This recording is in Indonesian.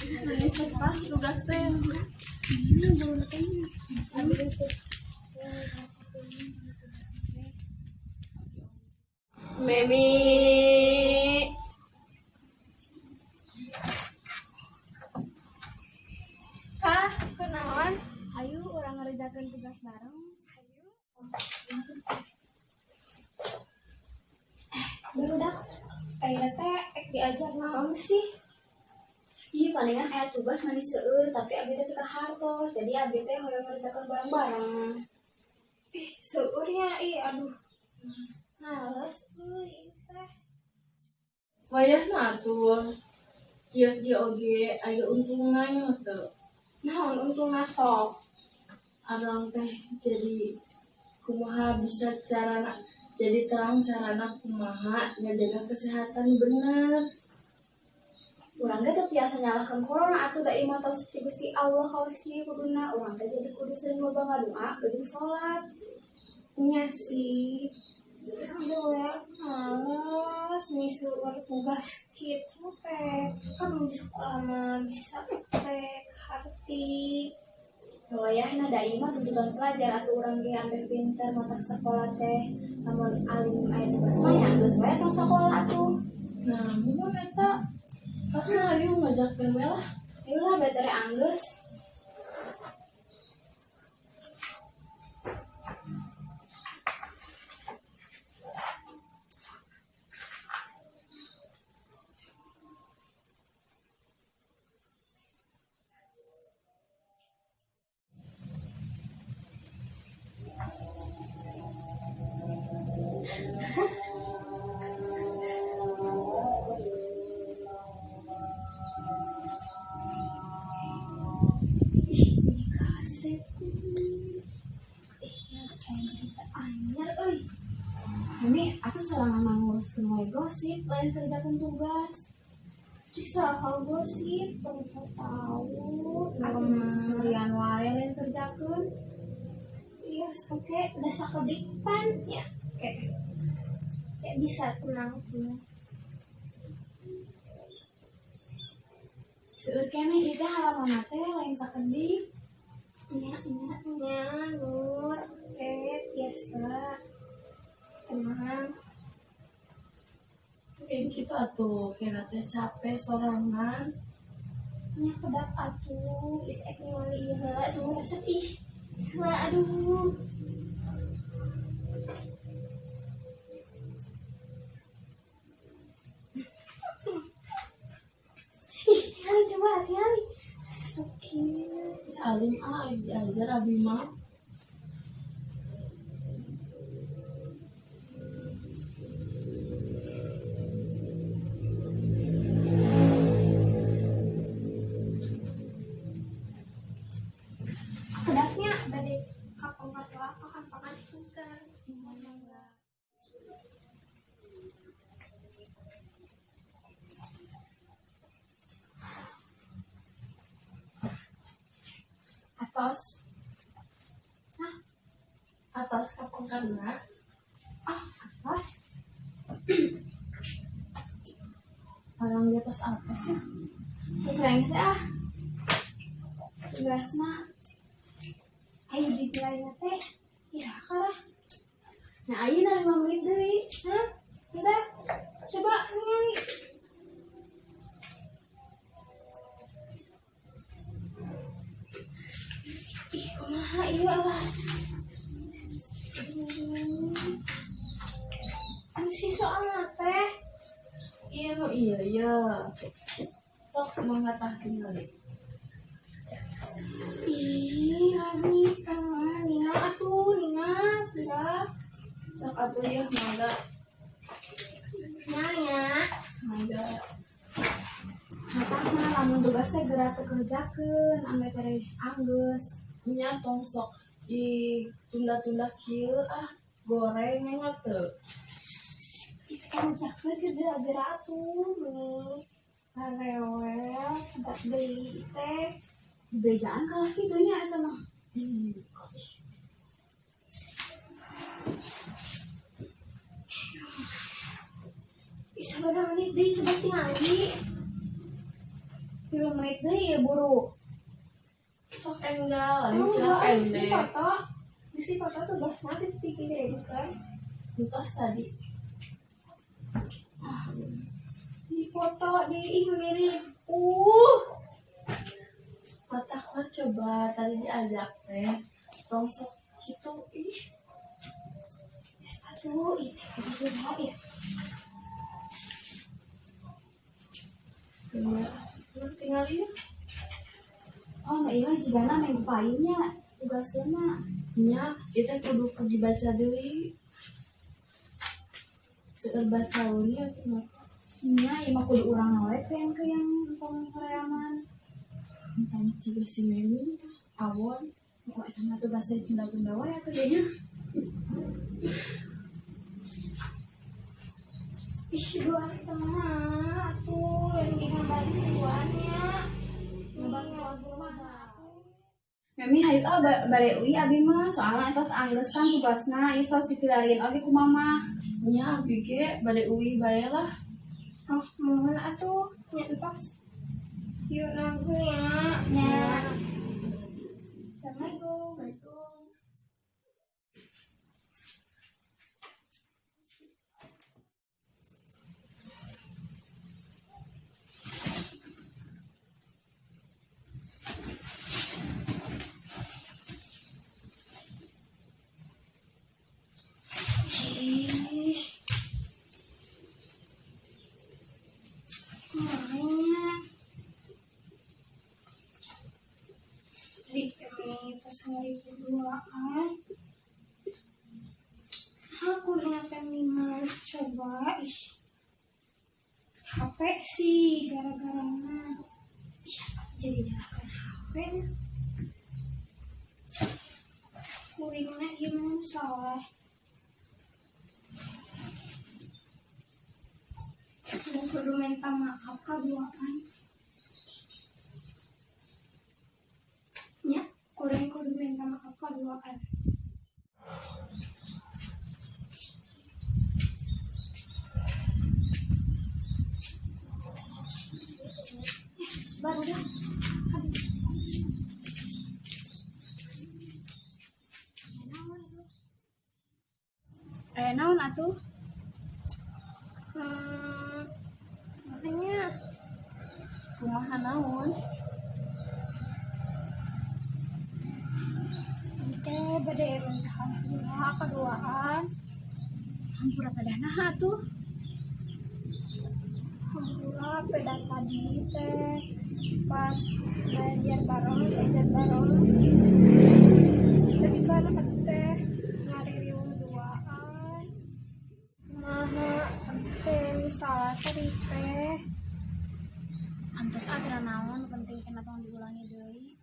Ini susah tugas teh. Memi. Kah, kenaon? Ayo orang ngerjakan tugas bareng. Barudak ayeuna teh diajar naon sih? Iya palingan aya tugas mani seueur tapi abi teh teu hartos. Jadi abi teh hoyong ngerjakeun bareng-bareng. Seueurnya aduh. Males euy teh. Wayahna atuh. Kieu oge aya untungna nya teu. Naon untungna sok? Arang teh jadi kumaha bisa carana jadi terang sarana kumaha ngajaga kesehatan bener. Urang teh teu tiasa nyalahkeun corona atuh da imah tos ti Gusti Allah kaos kieu kuduna. Urang teh jadi kudu sering loba ngadoa beuting salat. Nya sih. Aduh ya, males nih seueur tugas kitu teh. Kan di sekolah mah bisa teh harti. Wayahna da imah tuntutan pelajar atuh urang ge ampe pinter mata sekolah teh. Lamun alim aya tugas mah nya geus wae tong sakola atuh. Nah, mun eta kasih ayo ngajakeun we lah. Ayolah betere anggeus. Mimi, atuh sorangan nguruskeun wae gosip lain kerjakeun tugas. Bisa kalau gosip, terus tahu. Atuh sesurian wae lain kerjakeun. Iya, oke, udah sakedik pan ya. Kayak bisa tenang tuh. Seueur keneh ieu teh halaman teh lain sakedik. Nya, Nur. Biasa. Tenang. Kayak gitu atuh, kira teh capek sorangan. Nya kedak atuh. Itek ningali ieu heula tuh sedih. Wah, aduh. Coba hati-hati. Sakit. Alim diajar abi mah. Kedaknya bade kapal apa kan pakan putar. Atos. Atos kapangkarna. Pas. Orang di atas atas ya. Terus lain sih tugasna ayo di belanya teh ya kalah. Nah, ayeuna 5 menit deui. Udah coba ningali kumaha ieu alas si soalna teh Iya no iya. Sok mangatah tinggali. lagi Nina atuh Nina Sok atuh ya mangga. nanya Mangga. Matahna lamun tugas teh geura teu kerjakeun ambe tere anggeus. Nya tong sok ditunda-tunda kieu goreng nya teu. kamu cakep gara-gara atuh nih rewel tempat beli teh Bejaan kalah kitunya eta mah. Sebenarnya menit deh coba tinggal lagi. 3 menit deh ya buru. Sok enggak, ini Enggak, siapa di pendek. foto. Di foto tuh bahas nanti tinggi deh bukan? Lutas tadi. Di foto di ih mirip. Matak mah coba tadi diajak teh. Tong sok gitu. Ih, Aduh, itu beda ya. tinggal ini. Oh, nah iya jigana main painnya tugasnya. Nya, itu kudu dibaca deui. Seueur baca ini atuh mah. Nya, iya mah kudu urang nawe ke yang tong horeaman. Entang juga si Memi, awon. Kok itu mah tugas dari bunda-bunda wae atuh kayaknya. Ih, dua teman atuh yang digambarin duanya. Memi hayu bade ui abi mah soalnya etos anggeus kan tugasna ieu tos dipilarian oge ku mama. Nya, abi ge bade uwi bae lah. Oh, mohon atuh nya entos. Yuk nanggung ya. Nya. Assalamualaikum. Ih. Makanya. Jadi kami pas hari kedua kan. Aku ternyata males coba. Ih. HP sih gara-garanya. Ih, apa jadi nyalakan HP? Kuringnya gimana salah? Dan kudu minta maaf kaduaan. Ya, kuring kudu minta maaf kaduaan. Baru dah. Naon atuh? Makanya Kumaha naon? ente bade minta hampura kaduaan. Hampura kedah naha atuh? Hampura beda tadi teh pas belajar bareng. Tapi kan teh ngaririu duaan. Kumaha teh misalnya tadi teh Antos aja naon penting kena tong diulangi deui.